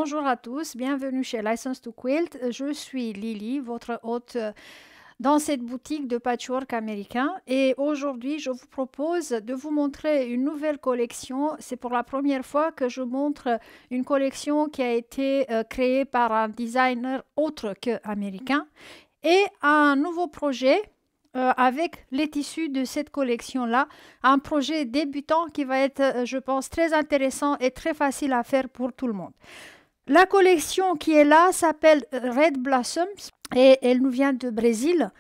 Bonjour à tous, bienvenue chez License to Quilt. Je suis Lily, votre hôte dans cette boutique de patchwork américain. Et aujourd'hui, je vous propose de vous montrer une nouvelle collection. C'est pour la première fois que je montre une collection qui a été créée par un designer autre qu'américain. Et un nouveau projet avec les tissus de cette collection-là. Un projet débutant qui va être, je pense, très intéressant et très facile à faire pour tout le monde. La collection qui est là s'appelle Red Blossoms et elle nous vient de Brésil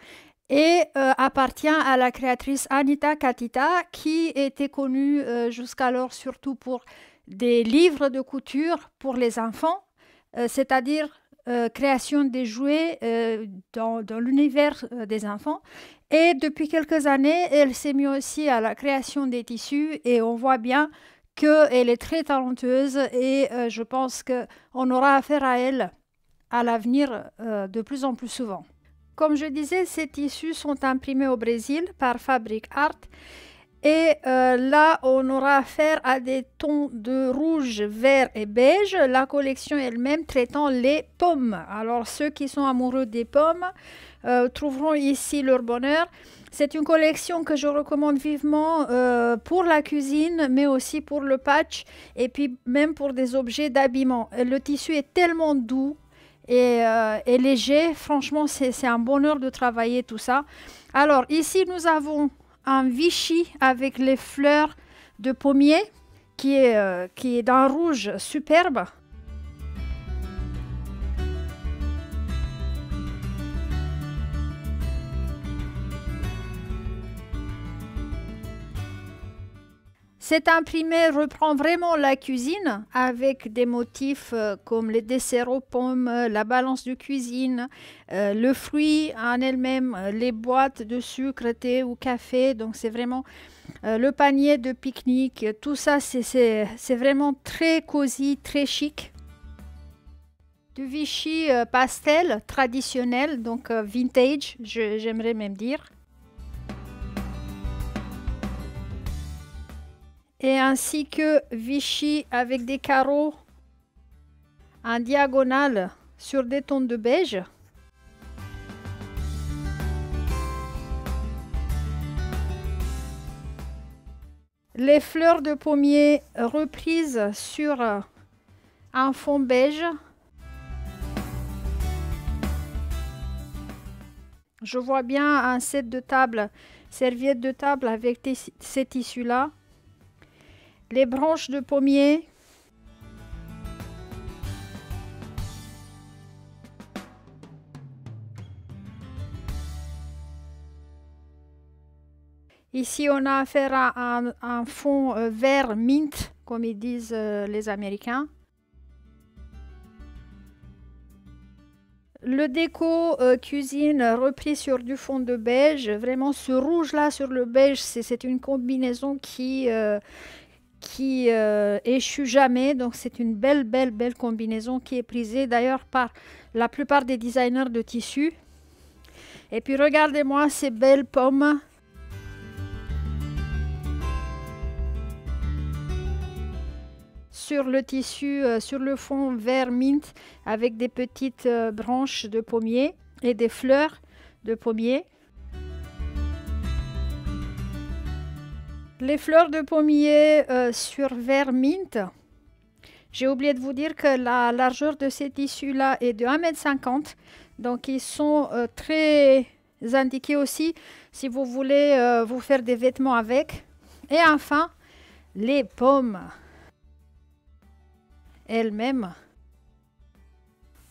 et appartient à la créatrice Anita Catita qui était connue jusqu'alors surtout pour des livres de couture pour les enfants, c'est-à-dire création des jouets dans l'univers des enfants. Et depuis quelques années, elle s'est mise aussi à la création des tissus et on voit bien qu'elle est très talentueuse et je pense qu'on aura affaire à elle à l'avenir de plus en plus souvent. Comme je disais, ces tissus sont imprimés au Brésil par Fabric Art et là on aura affaire à des tons de rouge, vert et beige, la collection elle-même traitant les pommes. Alors ceux qui sont amoureux des pommes trouveront ici leur bonheur. C'est une collection que je recommande vivement pour la cuisine, mais aussi pour le patch et puis même pour des objets d'habillement. Le tissu est tellement doux et léger. Franchement, c'est un bonheur de travailler tout ça. Alors ici, nous avons un Vichy avec les fleurs de pommier qui est d'un rouge superbe. Cet imprimé reprend vraiment la cuisine avec des motifs comme les desserts aux pommes, la balance de cuisine, le fruit en elle-même, les boîtes de sucre, thé ou café. Donc c'est vraiment le panier de pique-nique. Tout ça, c'est vraiment très cosy, très chic. Du Vichy pastel traditionnel, donc vintage, j'aimerais même dire. Et ainsi que Vichy avec des carreaux en diagonale sur des tons de beige. Les fleurs de pommier reprises sur un fond beige. Je vois bien un set de table, serviette de table avec ces tissus-là. Les branches de pommier. Ici, on a affaire à un fond vert mint, comme ils disent les Américains. Le déco cuisine repris sur du fond de beige. Vraiment, ce rouge-là sur le beige, c'est une combinaison qui échoue jamais. Donc c'est une belle combinaison qui est prisée d'ailleurs par la plupart des designers de tissus. Et puis regardez-moi ces belles pommes. Sur le tissu, sur le fond vert mint avec des petites branches de pommier et des fleurs de pommier. Les fleurs de pommier sur vert mint. J'ai oublié de vous dire que la largeur de ces tissus-là est de 1,50 m. Donc ils sont très indiqués aussi si vous voulez vous faire des vêtements avec. Et enfin, les pommes elles-mêmes.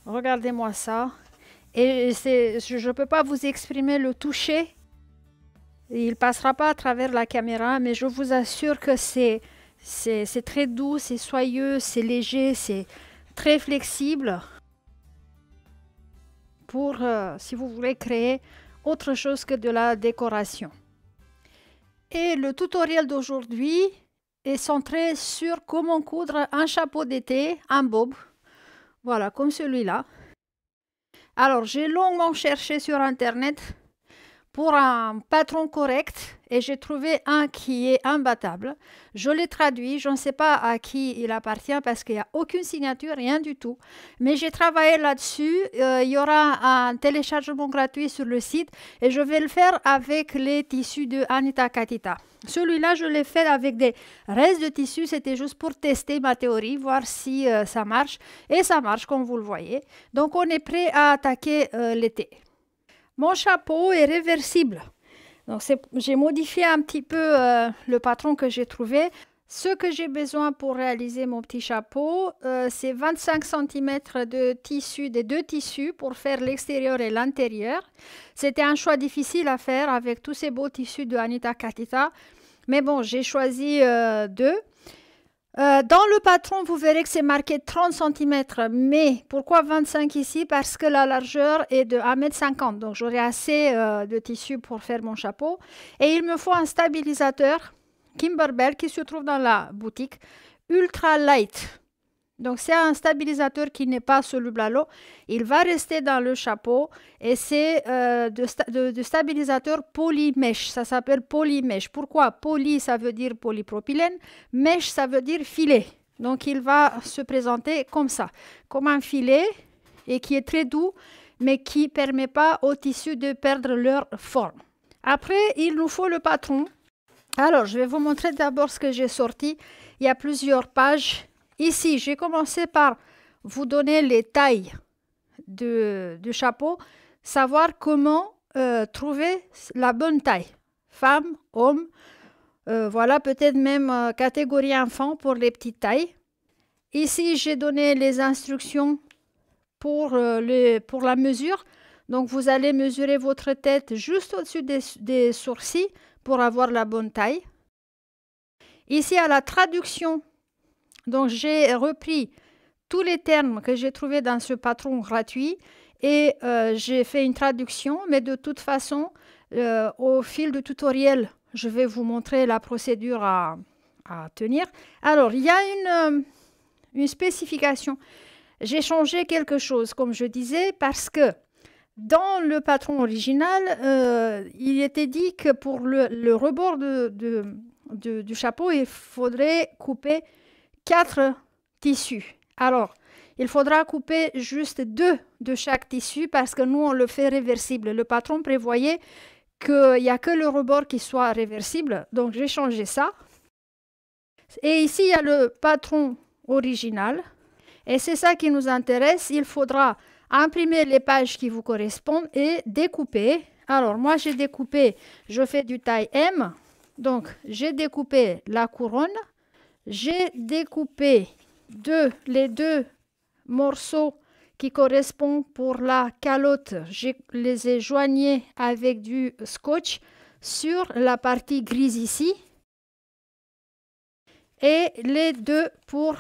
Regardez-moi ça. Et je ne peux pas vous exprimer le toucher. Il ne passera pas à travers la caméra, mais je vous assure que c'est très doux, c'est soyeux, c'est léger, c'est très flexible pour, si vous voulez, créer autre chose que de la décoration. Et le tutoriel d'aujourd'hui est centré sur comment coudre un chapeau d'été, un bob, voilà, comme celui-là. Alors, j'ai longuement cherché sur Internet pour un patron correct et j'ai trouvé un qui est imbattable. Je l'ai traduit, je ne sais pas à qui il appartient parce qu'il n'y a aucune signature, rien du tout. Mais j'ai travaillé là-dessus. Il y aura un téléchargement gratuit sur le site et je vais le faire avec les tissus de Anita Katita. Celui-là, je l'ai fait avec des restes de tissus. C'était juste pour tester ma théorie, voir si ça marche. Et ça marche, comme vous le voyez. Donc, on est prêt à attaquer l'été. Mon chapeau est réversible. Donc, j'ai modifié un petit peu le patron que j'ai trouvé. Ce que j'ai besoin pour réaliser mon petit chapeau, c'est 25 cm de tissu, des deux tissus pour faire l'extérieur et l'intérieur. C'était un choix difficile à faire avec tous ces beaux tissus de Anita Katita. Mais bon, j'ai choisi deux. Dans le patron, vous verrez que c'est marqué 30 cm. Mais pourquoi 25 ici? Parce que la largeur est de 1,50 m. Donc, j'aurai assez de tissu pour faire mon chapeau. Et il me faut un stabilisateur Kimberbell qui se trouve dans la boutique Ultra Light. Donc, c'est un stabilisateur qui n'est pas soluble à l'eau. Il va rester dans le chapeau et c'est de stabilisateur polymesh. Ça s'appelle polymesh. Pourquoi? Poly, ça veut dire polypropylène. Mesh, ça veut dire filet. Donc, il va se présenter comme ça, comme un filet et qui est très doux, mais qui ne permet pas aux tissus de perdre leur forme. Après, il nous faut le patron. Alors, je vais vous montrer d'abord ce que j'ai sorti. Il y a plusieurs pages. Ici, j'ai commencé par vous donner les tailles du chapeau, savoir comment trouver la bonne taille. Femme, homme, voilà, peut-être même catégorie enfant pour les petites tailles. Ici, j'ai donné les instructions pour la mesure. Donc, vous allez mesurer votre tête juste au-dessus des sourcils pour avoir la bonne taille. Ici, à la traduction, donc j'ai repris tous les termes que j'ai trouvés dans ce patron gratuit et j'ai fait une traduction, mais de toute façon, au fil du tutoriel, je vais vous montrer la procédure à tenir. Alors, il y a une spécification. J'ai changé quelque chose, comme je disais, parce que dans le patron original, il était dit que pour le rebord du chapeau, il faudrait couper 4 tissus. Alors, il faudra couper juste 2 de chaque tissu parce que nous, on le fait réversible. Le patron prévoyait qu'il n'y a que le rebord qui soit réversible. Donc, j'ai changé ça. Et ici, il y a le patron original. Et c'est ça qui nous intéresse. Il faudra imprimer les pages qui vous correspondent et découper. Alors, moi, j'ai découpé, je fais du taille M. Donc, j'ai découpé la couronne. J'ai découpé les deux morceaux qui correspondent pour la calotte. Je les ai joignés avec du scotch sur la partie grise ici. Et les deux pour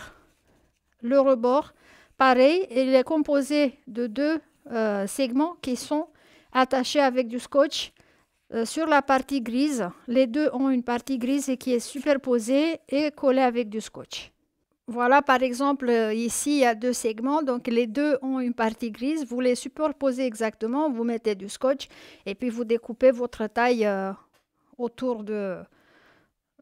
le rebord. Pareil, il est composé de 2 segments qui sont attachés avec du scotch sur la partie grise. Les deux ont une partie grise et qui est superposée et collée avec du scotch. Voilà, par exemple, ici, il y a 2 segments. Donc, les deux ont une partie grise. Vous les superposez exactement. Vous mettez du scotch et puis vous découpez votre taille autour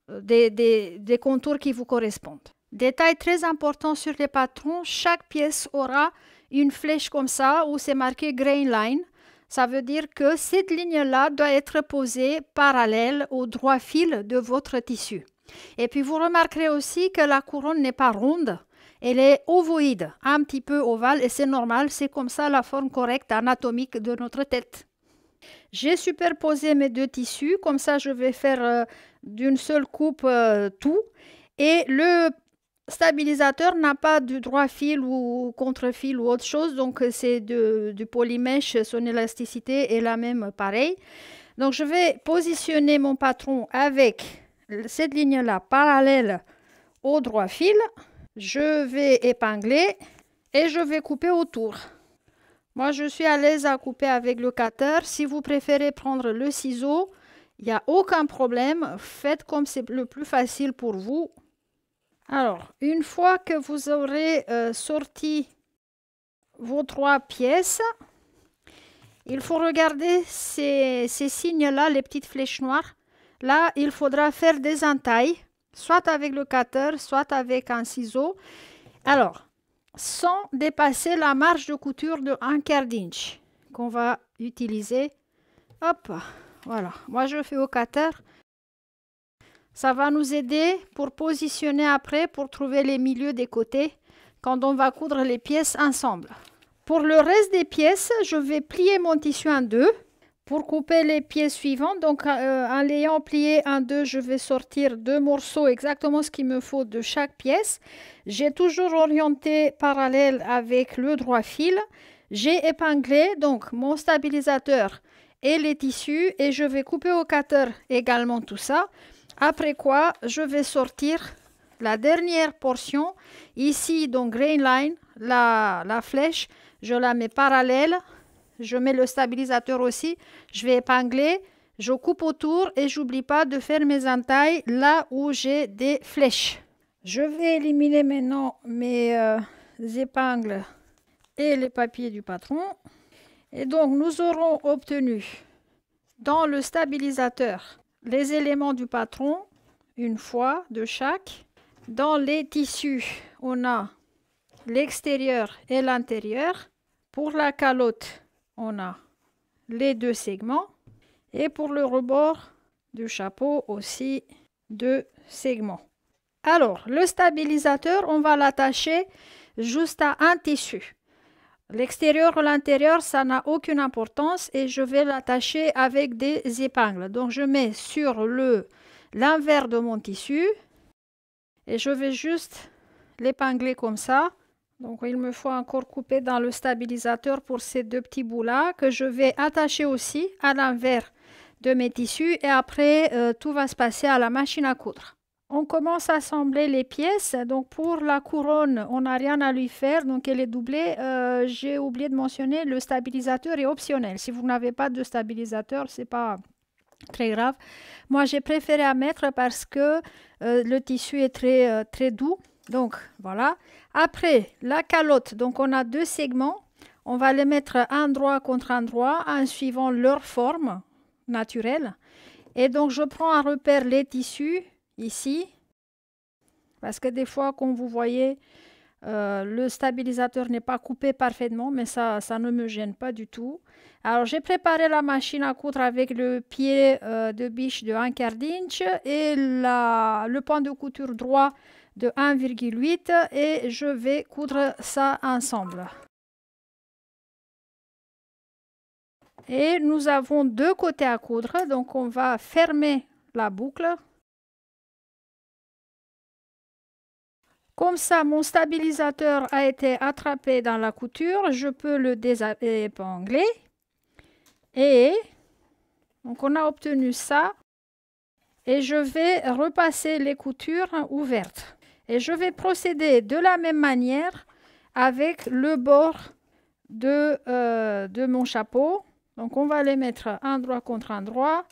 des contours qui vous correspondent. Détail très important sur les patrons, chaque pièce aura une flèche comme ça où c'est marqué grain line. Ça veut dire que cette ligne-là doit être posée parallèle au droit fil de votre tissu. Et puis vous remarquerez aussi que la couronne n'est pas ronde, elle est ovoïde, un petit peu ovale et c'est normal, c'est comme ça la forme correcte anatomique de notre tête. J'ai superposé mes 2 tissus, comme ça je vais faire d'une seule coupe tout. Et le stabilisateur n'a pas de droit fil ou contre-fil ou autre chose, donc c'est du polymèche, son élasticité est la même pareil. Donc je vais positionner mon patron avec cette ligne-là parallèle au droit fil. Je vais épingler et je vais couper autour. Moi je suis à l'aise à couper avec le cutter. Si vous préférez prendre le ciseau, il n'y a aucun problème. Faites comme c'est le plus facile pour vous. Alors, une fois que vous aurez sorti vos 3 pièces, Il faut regarder ces signes-là, les petites flèches noires. Là, il faudra faire des entailles, soit avec le cutter, soit avec un ciseau. Alors, sans dépasser la marge de couture de 1/4 d'inch qu'on va utiliser. Hop, voilà. Moi, je fais au cutter. Ça va nous aider pour positionner après, pour trouver les milieux des côtés quand on va coudre les pièces ensemble. Pour le reste des pièces, je vais plier mon tissu en deux pour couper les pièces suivantes. Donc, en l'ayant plié en deux, je vais sortir 2 morceaux, exactement ce qu'il me faut de chaque pièce. J'ai toujours orienté parallèle avec le droit fil. J'ai épinglé donc mon stabilisateur et les tissus et je vais couper au cutter également tout ça. Après quoi, je vais sortir la dernière portion. Ici, donc grain line, la flèche, je la mets parallèle. Je mets le stabilisateur aussi. Je vais épingler, je coupe autour et j'oublie pas de faire mes entailles là où j'ai des flèches. Je vais éliminer maintenant mes épingles et les papiers du patron. Et donc, nous aurons obtenu dans le stabilisateur les éléments du patron, une fois de chaque. Dans les tissus, on a l'extérieur et l'intérieur. Pour la calotte, on a les 2 segments. Et pour le rebord du chapeau aussi 2 segments. Alors, le stabilisateur, on va l'attacher juste à un tissu. L'extérieur ou l'intérieur, ça n'a aucune importance et je vais l'attacher avec des épingles. Donc, je mets sur l'envers de mon tissu et je vais juste l'épingler comme ça. Donc, il me faut encore couper dans le stabilisateur pour ces 2 petits bouts-là que je vais attacher aussi à l'envers de mes tissus et après, tout va se passer à la machine à coudre. On commence à assembler les pièces. Donc, pour la couronne, on n'a rien à lui faire. Donc, elle est doublée. J'ai oublié de mentionner, le stabilisateur est optionnel. Si vous n'avez pas de stabilisateur, ce n'est pas très grave. Moi, j'ai préféré à mettre parce que le tissu est très doux. Donc, voilà. Après, la calotte. Donc, on a 2 segments. On va les mettre endroit contre endroit en suivant leur forme naturelle. Et donc, je prends en repère les tissus ici, parce que des fois, comme vous voyez, le stabilisateur n'est pas coupé parfaitement, mais ça ne me gêne pas du tout. Alors, j'ai préparé la machine à coudre avec le pied de biche de 1/4 d'inch et le point de couture droit de 1,8 et je vais coudre ça ensemble. Et nous avons 2 côtés à coudre, donc on va fermer la boucle. Comme ça, mon stabilisateur a été attrapé dans la couture, je peux le désépingler. Et donc on a obtenu ça. Et je vais repasser les coutures ouvertes. Et je vais procéder de la même manière avec le bord de mon chapeau. Donc on va les mettre endroit contre endroit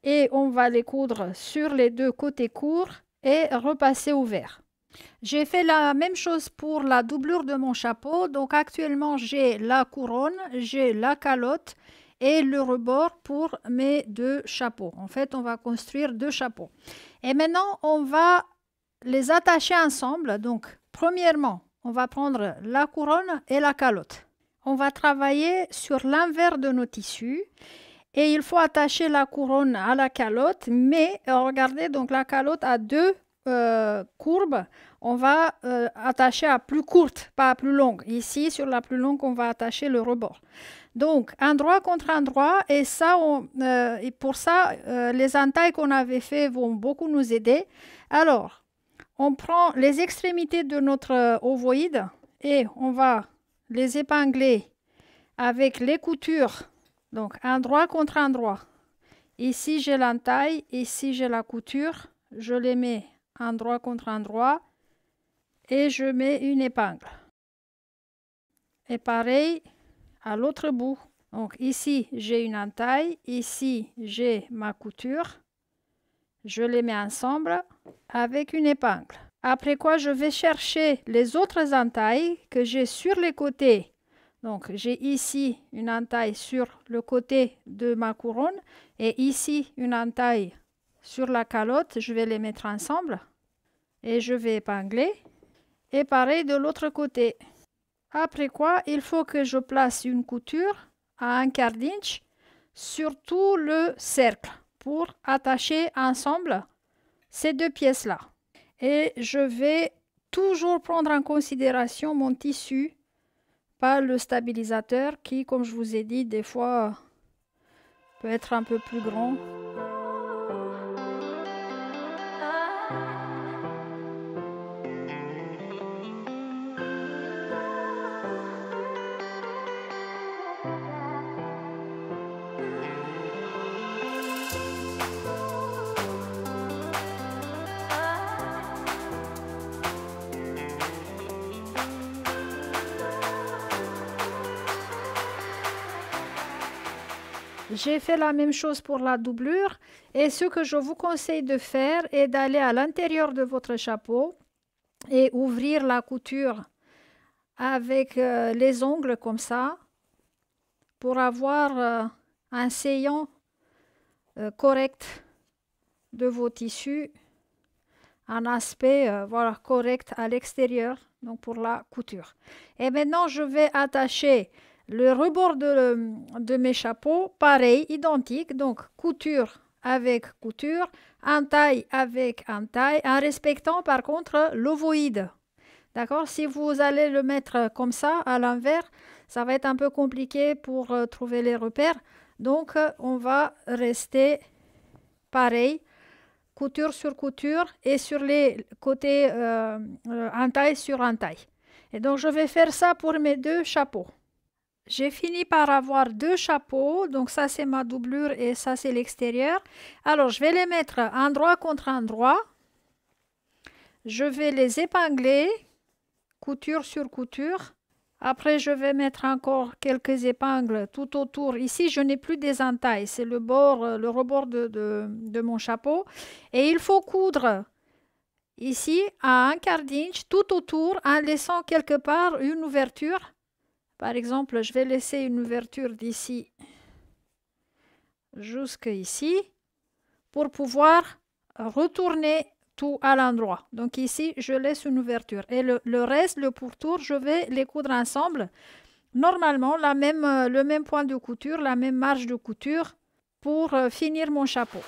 et on va les coudre sur les 2 côtés courts et repasser ouvert. J'ai fait la même chose pour la doublure de mon chapeau. Donc actuellement, j'ai la couronne, j'ai la calotte et le rebord pour mes 2 chapeaux. En fait, on va construire 2 chapeaux. Et maintenant, on va les attacher ensemble. Donc, premièrement, on va prendre la couronne et la calotte. On va travailler sur l'envers de nos tissus. Et il faut attacher la couronne à la calotte. Mais regardez, donc la calotte a 2 courbes. On va attacher à plus courte, pas à plus longue. Ici, sur la plus longue, on va attacher le rebord. Donc, endroit contre endroit. Et ça, et pour ça, les entailles qu'on avait fait vont beaucoup nous aider. Alors, on prend les extrémités de notre ovoïde et on va les épingler avec les coutures. Donc, endroit contre endroit. Ici, j'ai l'entaille. Ici, j'ai la couture. Je les mets endroit contre endroit. Et je mets une épingle. Et pareil à l'autre bout. Donc ici, j'ai une entaille. Ici, j'ai ma couture. Je les mets ensemble avec une épingle. Après quoi, je vais chercher les autres entailles que j'ai sur les côtés Donc, j'ai ici une entaille sur le côté de ma couronne et ici une entaille sur la calotte. Je vais les mettre ensemble et je vais épingler. Et pareil de l'autre côté. Après quoi, il faut que je place une couture à 1/4 d'inch sur tout le cercle pour attacher ensemble ces deux pièces-là. Et je vais toujours prendre en considération mon tissu, pas le stabilisateur qui, comme je vous ai dit, des fois peut être un peu plus grand. J'ai fait la même chose pour la doublure et ce que je vous conseille de faire est d'aller à l'intérieur de votre chapeau et ouvrir la couture avec les ongles comme ça pour avoir un saillant correct de vos tissus, un aspect voilà, correct à l'extérieur, donc pour la couture. Et maintenant, je vais attacher le rebord de mes chapeaux, pareil, identique, donc couture avec couture, entaille avec entaille, en respectant par contre l'ovoïde. D'accord? Si vous allez le mettre comme ça, à l'envers, ça va être un peu compliqué pour trouver les repères. Donc, on va rester pareil, couture sur couture et sur les côtés entaille sur entaille. Et donc, je vais faire ça pour mes deux chapeaux. J'ai fini par avoir deux chapeaux, donc ça c'est ma doublure et ça c'est l'extérieur. Alors je vais les mettre endroit contre endroit. Je vais les épingler, couture sur couture. Après je vais mettre encore quelques épingles tout autour. Ici je n'ai plus des entailles, c'est le rebord de mon chapeau. Et il faut coudre ici à 1/4 d'inch tout autour en laissant quelque part une ouverture. Par exemple, je vais laisser une ouverture d'ici jusqu'ici pour pouvoir retourner tout à l'endroit. Donc ici, je laisse une ouverture. Et le reste, le pourtour, je vais les coudre ensemble. Normalement, le même point de couture, la même marge de couture pour finir mon chapeau.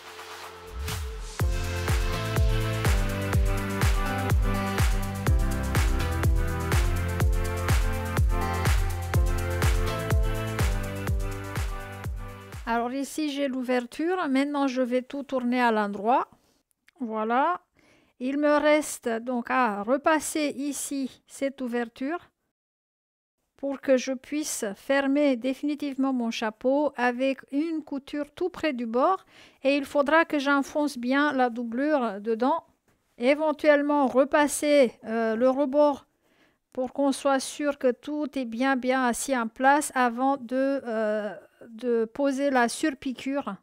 Alors ici, j'ai l'ouverture. Maintenant, je vais tout tourner à l'endroit. Voilà. Il me reste donc à repasser ici cette ouverture pour que je puisse fermer définitivement mon chapeau avec une couture tout près du bord. Et il faudra que j'enfonce bien la doublure dedans. Éventuellement, repasser le rebord pour qu'on soit sûr que tout est bien assis en place avant de poser la surpiqûre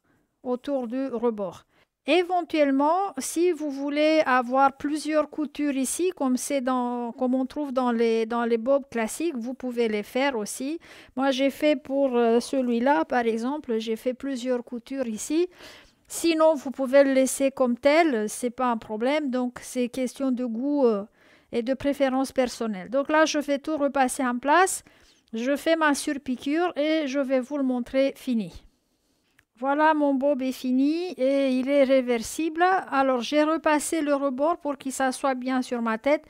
autour du rebord. Éventuellement, si vous voulez avoir plusieurs coutures ici, comme on trouve dans les bobs classiques, vous pouvez les faire aussi. Moi, j'ai fait pour celui-là, par exemple, j'ai fait plusieurs coutures ici. Sinon, vous pouvez le laisser comme tel, c'est pas un problème. Donc, c'est question de goût et de préférence personnelle. Donc là, je vais tout repasser en place. Je fais ma surpiqûre et je vais vous le montrer fini. Voilà, mon bob est fini et il est réversible. Alors, j'ai repassé le rebord pour qu'il s'assoie bien sur ma tête.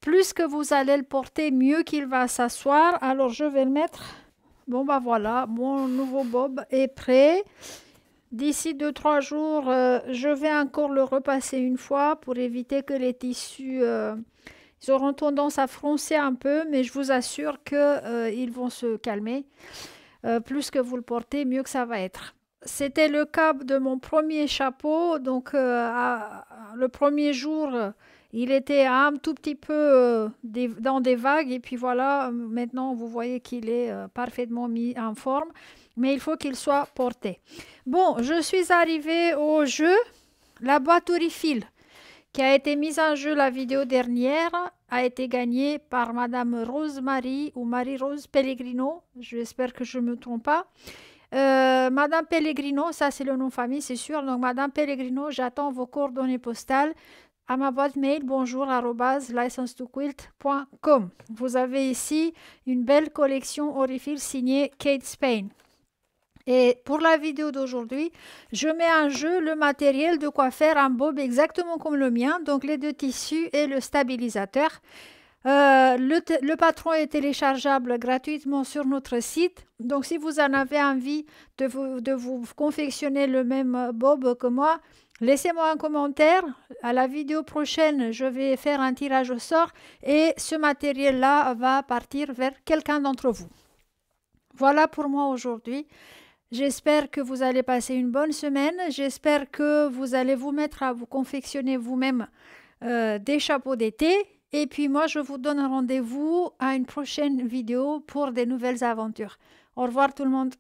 Plus que vous allez le porter, mieux qu'il va s'asseoir. Alors, je vais le mettre. Bon, bah voilà, mon nouveau bob est prêt. D'ici 2-3 jours, je vais encore le repasser une fois pour éviter que les tissus ils auront tendance à froncer un peu, mais je vous assure qu'ils vont se calmer. Plus que vous le portez, mieux que ça va être. C'était le cas de mon premier chapeau. Donc, le premier jour, il était un tout petit peu dans des vagues. Et puis voilà, maintenant, vous voyez qu'il est parfaitement mis en forme. Mais il faut qu'il soit porté. Bon, je suis arrivée au jeu, la boîte au refill, qui a été mise en jeu la vidéo dernière, a été gagnée par Madame Rose-Marie ou Marie-Rose Pellegrino. J'espère que je ne me trompe pas. Madame Pellegrino, ça c'est le nom de famille, c'est sûr. Donc, Madame Pellegrino, j'attends vos coordonnées postales à ma boîte mail bonjour@license2quilt.com. Vous avez ici une belle collection Aurifil signée Kate Spain. Et pour la vidéo d'aujourd'hui, je mets en jeu le matériel de quoi faire un bob exactement comme le mien, donc les deux tissus et le stabilisateur. Le patron est téléchargeable gratuitement sur notre site. Donc, si vous en avez envie de vous confectionner le même bob que moi, laissez-moi un commentaire. À la vidéo prochaine, je vais faire un tirage au sort et ce matériel-là va partir vers quelqu'un d'entre vous. Voilà pour moi aujourd'hui. J'espère que vous allez passer une bonne semaine. J'espère que vous allez vous mettre à vous confectionner vous-même des chapeaux d'été. Et puis moi, je vous donne rendez-vous à une prochaine vidéo pour des nouvelles aventures. Au revoir tout le monde.